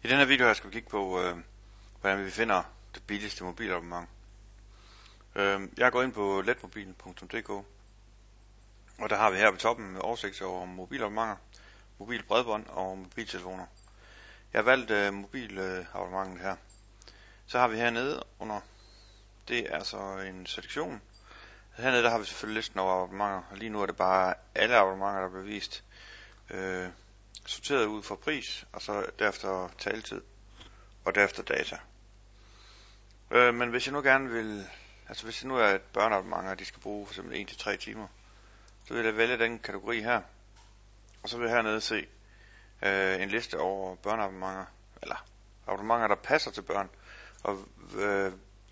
I den her video her skal vi kigge på, hvordan vi finder det billigste mobilabonnement. Jeg går ind på letmobil.dk, og der har vi her på toppen med oversigt over mobilabonnementer, mobilbredbånd og mobiltelefoner. Jeg har valgt mobilabonnementet her. Så har vi hernede under, det er så en selektion. Hernede der har vi selvfølgelig listen over abonnementer, og lige nu er det bare alle abonnementer, der bliver vist. Sorteret ud fra pris, og så derefter taletid, og derefter data. Men hvis jeg nu gerne vil, altså hvis det nu er et børneabonnement, og de skal bruge for eksempel 1-3 timer, så vil jeg vælge den kategori her, og så vil jeg hernede se en liste over børneabonnementer, eller abonnementer, der passer til børn, og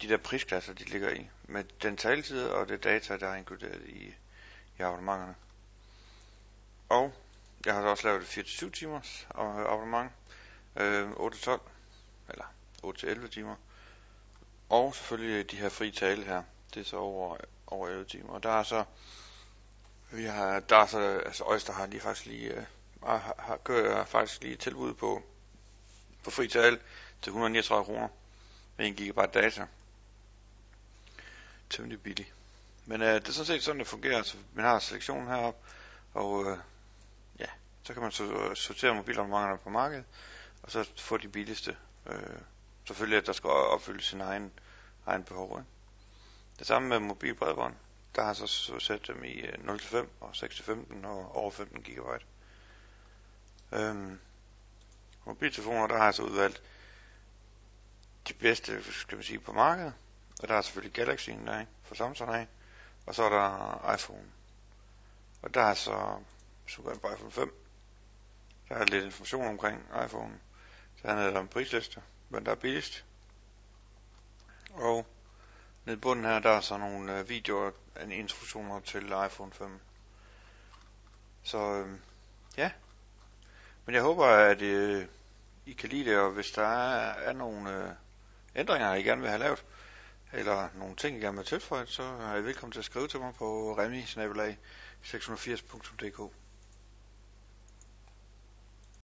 de der prisklasser, de ligger i, med den taletid og det data, der er inkluderet i abonnementerne. Og jeg har så også lavet et 4-7 timers abonnement, 8-12, eller 8-11 timer, og selvfølgelig de her frie tale her, det er så over 11 timer, og der er så, altså Oyster har lige faktisk lige, kører faktisk lige tilbud på fri tale til 139 kroner, med 1 GB data, temmelig billigt. Men det er sådan set sådan, det fungerer, altså man har selektionen heroppe, og så kan man sortere mobilabonnementerne på markedet, og så få de billigste. Selvfølgelig, at der skal opfylde sin egen behov. Ikke? Det samme med mobilbredbånd. Der har så sat dem i 0-5 og 6-15 og over 15 GB. Mobiltelefoner, der har jeg så udvalgt de bedste, skal man sige, på markedet. Og der er selvfølgelig Galaxy'en der, ikke? For Samsung af. Og så er der iPhone. Og der er så super på iPhone 5. Der er lidt information omkring iPhone. Så er der en prisliste, men der er billigst. Og nede i bunden her, der er så nogle videoer af introduktioner til iPhone 5. Så ja. Men jeg håber, at I kan lide det, og hvis der er nogle ændringer, I gerne vil have lavet, eller nogle ting, I gerne vil tilføje, så er I velkommen til at skrive til mig på remi@680.dk.